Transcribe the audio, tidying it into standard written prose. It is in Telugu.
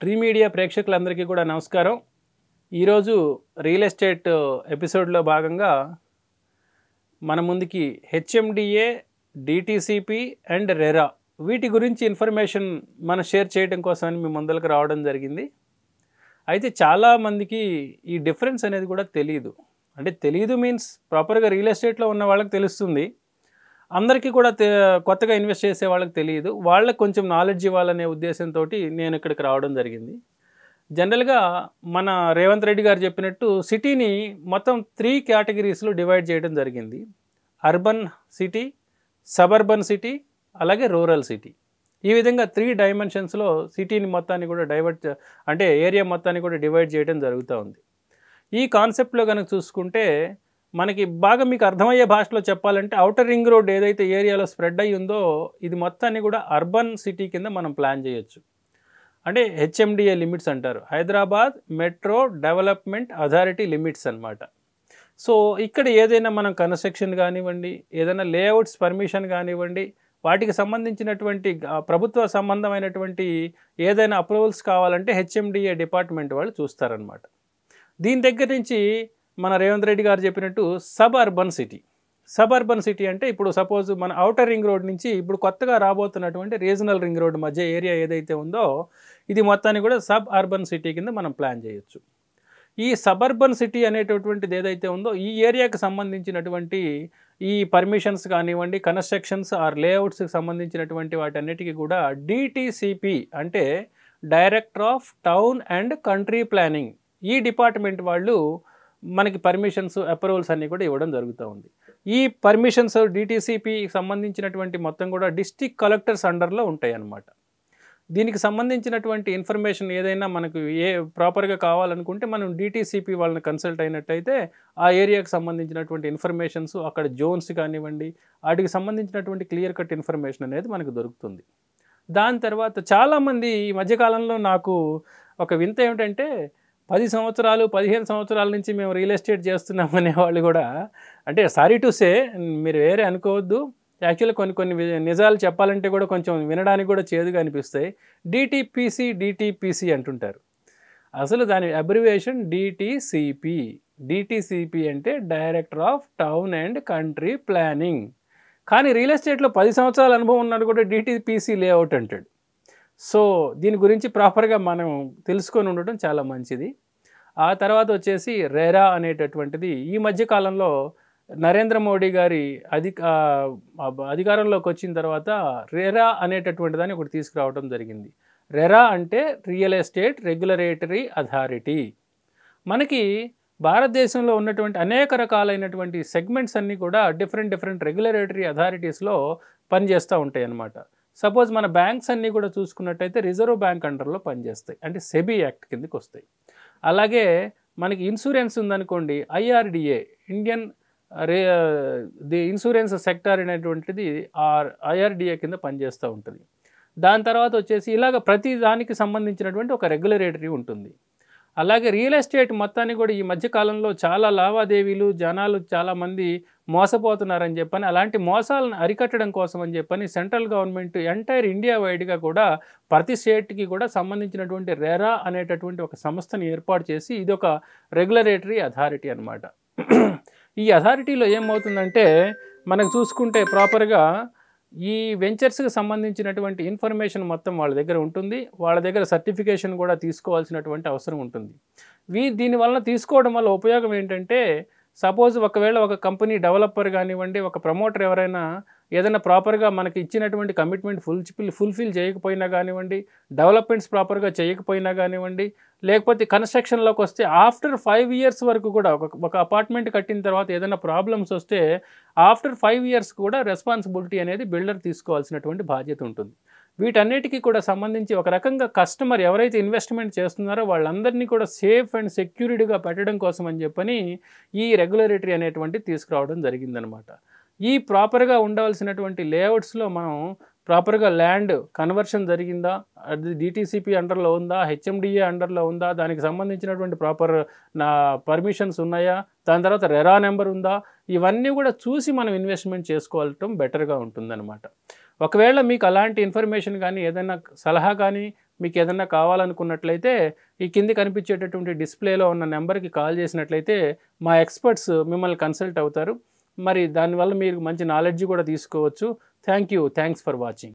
ట్రీ మీడియా ప్రేక్షకులందరికీ కూడా నమస్కారం. ఈరోజు రియల్ ఎస్టేట్ ఎపిసోడ్లో భాగంగా మన ముందుకి హెచ్ఎండిఏ, డిటిసిపి అండ్ రెరా వీటి గురించి ఇన్ఫర్మేషన్ మనం షేర్ చేయడం కోసమని మీ ముందరకు రావడం జరిగింది. అయితే చాలామందికి ఈ డిఫరెన్స్ అనేది కూడా తెలియదు. అంటే తెలియదు మీన్స్ ప్రాపర్గా రియల్ ఎస్టేట్లో ఉన్న వాళ్ళకి తెలుస్తుంది, అందరికీ కూడా కొత్తగా ఇన్వెస్ట్ చేసే వాళ్ళకి తెలియదు. వాళ్ళకి కొంచెం నాలెడ్జ్ ఇవ్వాలనే ఉద్దేశంతో నేను ఇక్కడికి రావడం జరిగింది. జనరల్గా మన రేవంత్ రెడ్డి గారు చెప్పినట్టు సిటీని మొత్తం 3 కేటగిరీస్లో డివైడ్ చేయడం జరిగింది. అర్బన్ సిటీ, సబర్బన్ సిటీ, అలాగే రూరల్ సిటీ. ఈ విధంగా 3 డైమెన్షన్స్లో సిటీని మొత్తాన్ని కూడా ఏరియా మొత్తాన్ని కూడా డివైడ్ చేయడం జరుగుతూ ఉంది. ఈ కాన్సెప్ట్లో కనుక చూసుకుంటే మనకి బాగా మీకు అర్థమయ్యే భాషలో చెప్పాలంటే ఔటర్ రింగ్ రోడ్ ఏదైతే ఏరియాలో స్ప్రెడ్ అయ్యి ఉందో ఇది మొత్తాన్ని కూడా అర్బన్ సిటీ కింద మనం ప్లాన్ చేయొచ్చు. అంటే హెచ్ఎండిఏ లిమిట్స్ అంటారు, Hyderabad metro development authority limits అన్నమాట. సో ఇక్కడ ఏదైనా మనం కన్స్ట్రక్షన్ కానివ్వండి, ఏదైనా లేఅవుట్స్ పర్మిషన్ కానివ్వండి, వాటికి సంబంధించినటువంటి ప్రభుత్వ సంబంధమైనటువంటి ఏదైనా అప్రూవల్స్ కావాలంటే హెచ్ఎండిఏ డిపార్ట్మెంట్ వాళ్ళు చూస్తారనమాట. దీని దగ్గర నుంచి మన రేవంత్ రెడ్డి గారు చెప్పినట్టు సబ్ అర్బన్ సిటీ అంటే ఇప్పుడు సపోజ్ మన ఔటర్ రింగ్ రోడ్ నుంచి ఇప్పుడు కొత్తగా రాబోతున్నటువంటి రీజనల్ రింగ్ రోడ్ మధ్య ఏరియా ఏదైతే ఉందో ఇది మొత్తాన్ని కూడా సబ్ అర్బన్ సిటీ కింద మనం ప్లాన్ చేయొచ్చు. ఈ సబ్ అర్బన్ సిటీ అనేటటువంటిది ఏదైతే ఉందో ఈ ఏరియాకి సంబంధించినటువంటి ఈ పర్మిషన్స్ కానివ్వండి, కన్స్ట్రక్షన్స్ ఆర్ లేఅవుట్స్కి సంబంధించినటువంటి వాటన్నిటికీ కూడా డిటిసిపి అంటే director of town and country planning ఈ డిపార్ట్మెంట్ వాళ్ళు మనకి పర్మిషన్స్ అప్రూవల్స్ అన్నీ కూడా ఇవ్వడం జరుగుతూ ఉంది. ఈ పర్మిషన్స్ డిటిసిపి సంబంధించినటువంటి మొత్తం కూడా డిస్ట్రిక్ట్ కలెక్టర్స్ అండర్లో ఉంటాయి అన్నమాట. దీనికి సంబంధించినటువంటి ఇన్ఫర్మేషన్ ఏదైనా మనకు ప్రాపర్గా కావాలనుకుంటే మనం డిటిసిపి వాళ్ళని కన్సల్ట్ అయినట్టయితే ఆ ఏరియాకి సంబంధించినటువంటి ఇన్ఫర్మేషన్స్ అక్కడ జోన్స్ కానివ్వండి వాటికి సంబంధించినటువంటి క్లియర్ కట్ ఇన్ఫర్మేషన్ అనేది మనకు దొరుకుతుంది. దాని తర్వాత చాలామంది ఈ మధ్యకాలంలో నాకు ఒక వింత ఏమిటంటే 10 సంవత్సరాలు 15 సంవత్సరాల నుంచి మేము రియల్ ఎస్టేట్ చేస్తున్నాం అనేవాళ్ళు కూడా, అంటే సారీ టు సే మీరు వేరే అనుకోవద్దు, యాక్చువల్లీ కొన్ని నిజాలు చెప్పాలంటే కూడా కొంచెం వినడానికి కూడా చేదుగా అనిపిస్తాయి. డిటిపిసి అంటుంటారు. అసలు దాని అబ్రివేషన్ డిటిసిపి అంటే director of town and country planning. కానీ రియల్ ఎస్టేట్లో 10 సంవత్సరాల అనుభవం ఉన్నాడు కూడా డిటిపిసి లేఅవుట్ అంటాడు. సో దీని గురించి ప్రాపర్గా మనం తెలుసుకొని ఉండటం చాలా మంచిది. ఆ తర్వాత వచ్చేసి రెరా అనేటటువంటిది ఈ మధ్యకాలంలో నరేంద్ర మోడీ గారి అధికారంలోకి వచ్చిన తర్వాత రెరా అనేటటువంటి దాన్ని ఒకటి తీసుకురావడం జరిగింది. రెరా అంటే రియల్ ఎస్టేట్ రెగ్యులేటరీ అథారిటీ. మనకి భారతదేశంలో ఉన్నటువంటి అనేక రకాలైనటువంటి సెగ్మెంట్స్ అన్నీ కూడా డిఫరెంట్ రెగ్యులేటరీ అథారిటీస్లో పనిచేస్తూ ఉంటాయి అన్నమాట. సపోజ్ మన బ్యాంక్స్ అన్నీ కూడా చూసుకున్నట్టయితే రిజర్వ్ బ్యాంక్ అండర్లో పనిచేస్తాయి, అంటే సెబీ యాక్ట్ కిందకి వస్తాయి. అలాగే మనకి ఇన్సూరెన్స్ ఉందనుకోండి, ఐఆర్డిఏ ఇండియన్ ఇన్సూరెన్స్ సెక్టార్ అనేటువంటిది ఐఆర్డిఏ కింద పనిచేస్తూ ఉంటుంది. దాని తర్వాత వచ్చేసి ఇలాగ ప్రతి దానికి సంబంధించినటువంటి ఒక రెగ్యులేటరీ ఉంటుంది. అలాగే రియల్ ఎస్టేట్ మొత్తాన్ని కూడా ఈ మధ్యకాలంలో చాలా లావాదేవీలు జనాలు చాలామంది మోసపోతున్నారని చెప్పని, అలాంటి మోసాలను అరికట్టడం కోసం అని చెప్పని సెంట్రల్ గవర్నమెంట్ ఎంటైర్ ఇండియా వైడ్గా కూడా ప్రతి స్టేట్కి కూడా సంబంధించినటువంటి రెరా అనేటటువంటి ఒక సంస్థని ఏర్పాటు చేసి ఇది ఒక రెగ్యులేటరీ అథారిటీ అన్నమాట. ఈ అథారిటీలో ఏమవుతుందంటే మనకు చూసుకుంటే ప్రాపర్గా ఈ వెంచర్స్కి సంబంధించినటువంటి ఇన్ఫర్మేషన్ మొత్తం వాళ్ళ దగ్గర ఉంటుంది. వాళ్ళ దగ్గర సర్టిఫికేషన్ కూడా తీసుకోవాల్సినటువంటి అవసరం ఉంటుంది. దీనివల్ల తీసుకోవడం వల్ల ఉపయోగం ఏంటంటే, సపోజ్ ఒకవేళ ఒక కంపెనీ డెవలపర్ కానివ్వండి, ఒక ప్రమోటర్ ఎవరైనా ఏదైనా ప్రాపర్గా మనకి ఇచ్చినటువంటి కమిట్మెంట్ ఫుల్ఫిల్ చేయకపోయినా కానివ్వండి, డెవలప్మెంట్స్ ప్రాపర్గా చేయకపోయినా కానివ్వండి, లేకపోతే కన్స్ట్రక్షన్లోకి వస్తే ఆఫ్టర్ 5 years వరకు కూడా ఒక అపార్ట్మెంట్ కట్టిన తర్వాత ఏదైనా ప్రాబ్లమ్స్ వస్తే ఆఫ్టర్ 5 years కూడా రెస్పాన్సిబిలిటీ అనేది బిల్డర్ తీసుకోవాల్సినటువంటి బాధ్యత ఉంటుంది. వీటన్నిటికీ కూడా సంబంధించి ఒక రకంగా కస్టమర్ ఎవరైతే ఇన్వెస్ట్మెంట్ చేస్తున్నారో వాళ్ళందరినీ కూడా సేఫ్ అండ్ సెక్యూరిటీగా పెట్టడం కోసం అని చెప్పని ఈ రెగ్యులేటరీ అనేటువంటిది తీసుకురావడం జరిగిందనమాట. ఈ ప్రాపర్గా ఉండవలసినటువంటి లేఅవుట్స్లో మనం ప్రాపర్గా ల్యాండ్ కన్వర్షన్ జరిగిందా, అది డిటిసిపి అండర్లో ఉందా, హెచ్ఎండిఏ అండర్లో ఉందా, దానికి సంబంధించినటువంటి ప్రాపర్ పర్మిషన్స్ ఉన్నాయా, దాని తర్వాత రెరా నెంబర్ ఉందా, ఇవన్నీ కూడా చూసి మనం ఇన్వెస్ట్మెంట్ చేసుకోవటం బెటర్గా ఉంటుందన్నమాట. ఒకవేళ మీకు అలాంటి ఇన్ఫర్మేషన్ కానీ ఏదైనా సలహా కానీ మీకు ఏదన్నా కావాలనుకున్నట్లయితే ఈ కింది కనిపించేటటువంటి డిస్ప్లేలో ఉన్న నెంబర్కి కాల్ చేసినట్లయితే మా ఎక్స్పర్ట్స్ మిమ్మల్ని కన్సల్ట్ అవుతారు. మరి దానివల్ల మీరు మంచి నాలెడ్జ్ కూడా తీసుకోవచ్చు. Thanks for watching.